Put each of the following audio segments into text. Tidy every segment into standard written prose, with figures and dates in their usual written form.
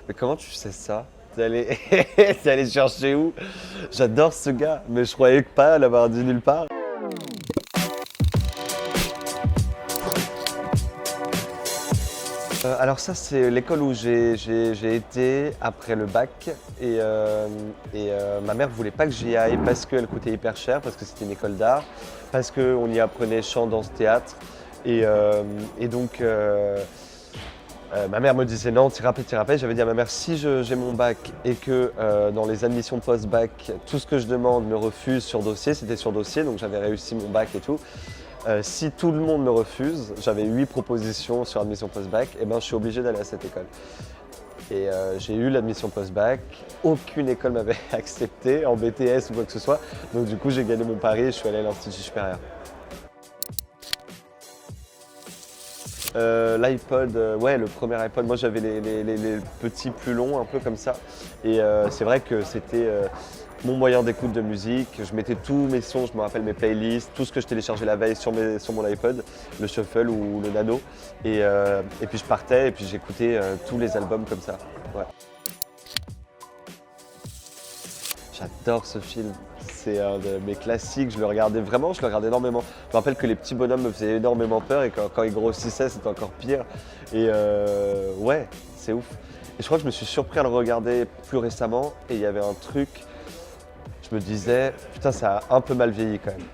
Mais comment tu sais ça? T'es allé... T'es allé chercher où? J'adore ce gars, mais je croyais pas l'avoir dit nulle part. Alors ça, c'est l'école où j'ai été après le bac et ma mère voulait pas que j'y aille parce qu'elle coûtait hyper cher, parce que c'était une école d'art, parce qu'on y apprenait chant, danse, théâtre et donc ma mère me disait non, t'iras pas. J'avais dit à ma mère si j'ai mon bac et que dans les admissions post-bac, tout ce que je demande me refuse sur dossier, c'était sur dossier, donc j'avais réussi mon bac et tout. Si tout le monde me refuse, j'avais 8 propositions sur admission post-bac, et ben je suis obligé d'aller à cette école. Et j'ai eu l'admission post-bac, aucune école m'avait accepté en BTS ou quoi que ce soit, donc du coup j'ai gagné mon pari et je suis allé à l'Institut supérieur. L'iPod, ouais, le premier iPod, moi j'avais les petits plus longs, un peu comme ça. Et c'est vrai que c'était mon moyen d'écoute de musique. Je mettais tous mes sons, je me rappelle mes playlists, tout ce que je téléchargeais la veille sur mon iPod, le Shuffle ou le Nano. Et puis je partais et puis j'écoutais tous les albums comme ça. Ouais. J'adore ce film. C'est un de mes classiques, je le regardais vraiment, je le regardais énormément. Je me rappelle que les petits bonhommes me faisaient énormément peur et quand ils grossissaient, c'était encore pire. Et ouais, c'est ouf. Et je crois que je me suis surpris à le regarder plus récemment et il y avait un truc, je me disais, putain, ça a un peu mal vieilli quand même.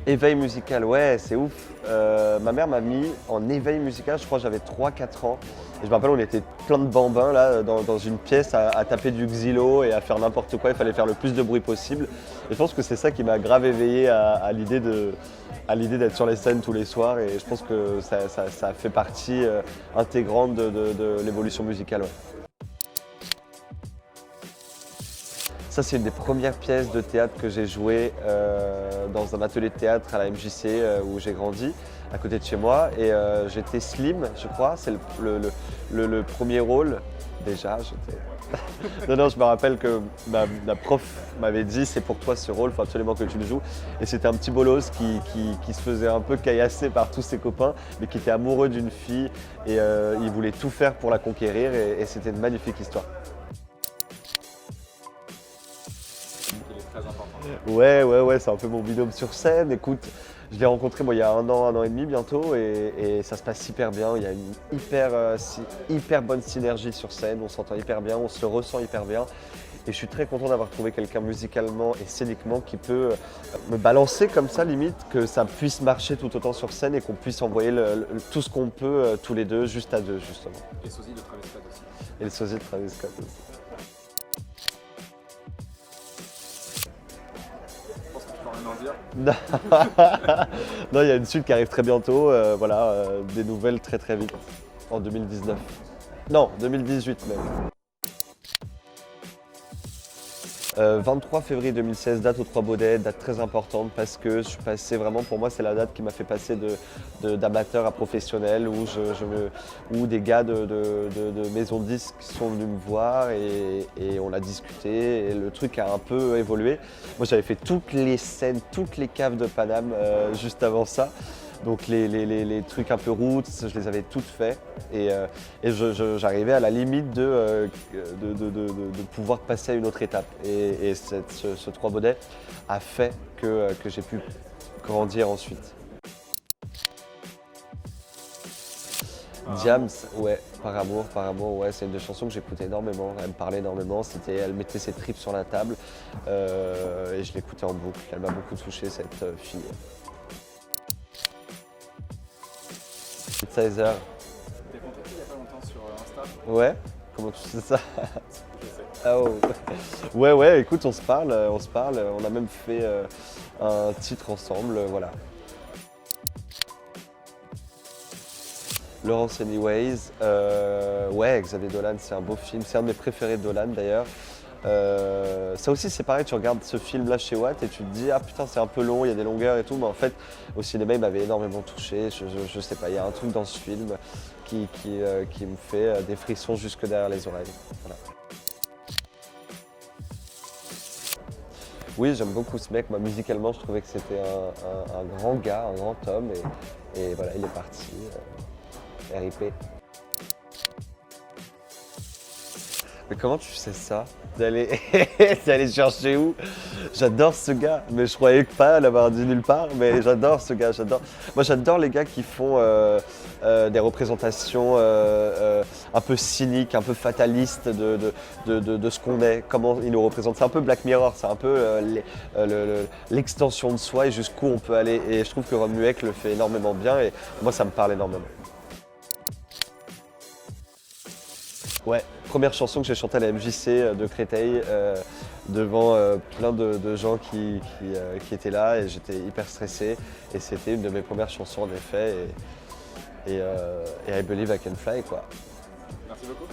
Éveil musical, ouais, c'est ouf. Ma mère m'a mis en éveil musical, je crois que j'avais 3-4 ans. Et je me rappelle, on était plein de bambins là, dans une pièce à taper du xylo et à faire n'importe quoi. Il fallait faire le plus de bruit possible. Et je pense que c'est ça qui m'a grave éveillé à l'idée d'être sur les scènes tous les soirs. Et je pense que ça fait partie intégrante de l'évolution musicale. Ouais. Ça, c'est une des premières pièces de théâtre que j'ai jouées dans un atelier de théâtre à la MJC où j'ai grandi, à côté de chez moi. Et j'étais Slim, je crois, c'est le premier rôle. Déjà, j'étais... Non, je me rappelle que ma prof m'avait dit c'est pour toi ce rôle, il faut absolument que tu le joues. Et c'était un petit bolos qui se faisait un peu caillasser par tous ses copains, mais qui était amoureux d'une fille et il voulait tout faire pour la conquérir et c'était une magnifique histoire. Ouais, c'est un peu mon binôme sur scène. Écoute, je l'ai rencontré il y a un an et demi bientôt et ça se passe hyper bien. Il y a une hyper bonne synergie sur scène, on s'entend hyper bien, on se ressent hyper bien. Et je suis très content d'avoir trouvé quelqu'un musicalement et scéniquement qui peut me balancer comme ça, limite, que ça puisse marcher tout autant sur scène et qu'on puisse envoyer tout ce qu'on peut tous les deux, juste à deux, justement. Et sosie de Travis Scott aussi. Et le sosie de Travis Scott aussi. Je pense que tu peux rien en dire. Non, il y a une suite qui arrive très bientôt, des nouvelles très vite, en 2019. Non, 2018 même. 23 février 2016, date aux Trois Baudets, date très importante parce que je suis passé vraiment, pour moi c'est la date qui m'a fait passer d'amateur à professionnel où des gars de maisons de disques sont venus me voir et on a discuté et le truc a un peu évolué. Moi j'avais fait toutes les scènes, toutes les caves de Paname juste avant ça. Donc les trucs un peu routes, je les avais toutes faites et j'arrivais à la limite de pouvoir passer à une autre étape. Et ce Trois Baudets a fait que j'ai pu grandir ensuite. Diams, ouais, par amour, ouais, c'est une des chansons que j'écoutais énormément, elle me parlait énormément, elle mettait ses tripes sur la table et je l'écoutais en boucle, elle m'a beaucoup touché cette fille. Sizer. T'es contacté il y a pas longtemps sur Insta. Ouais, comment tu sais ça? Je sais. Ah oh. Ouais, écoute, on se parle, on a même fait un titre ensemble, voilà. Laurence Anyways, ouais, Xavier Dolan, c'est un beau film, c'est un de mes préférés de Dolan d'ailleurs. Ça aussi c'est pareil, tu regardes ce film là chez Watt et tu te dis ah putain c'est un peu long, il y a des longueurs et tout, mais en fait au cinéma il m'avait énormément touché, je sais pas, il y a un truc dans ce film qui me fait des frissons jusque derrière les oreilles. Voilà. Oui, j'aime beaucoup ce mec, moi musicalement je trouvais que c'était un grand gars, un grand homme et voilà il est parti, RIP. Mais comment tu sais ça? D'aller d'aller chercher où? J'adore ce gars, mais je croyais pas l'avoir dit nulle part, mais j'adore ce gars, j'adore. Moi j'adore les gars qui font des représentations un peu cyniques, un peu fatalistes de ce qu'on est, comment ils nous représentent. C'est un peu Black Mirror, c'est un peu l'extension de soi et jusqu'où on peut aller. Et je trouve que Romuek le fait énormément bien et moi ça me parle énormément. Ouais, première chanson que j'ai chantée à la MJC de Créteil devant plein de gens qui étaient là et j'étais hyper stressé et c'était une de mes premières chansons en effet et I Believe I Can Fly quoi. Merci beaucoup.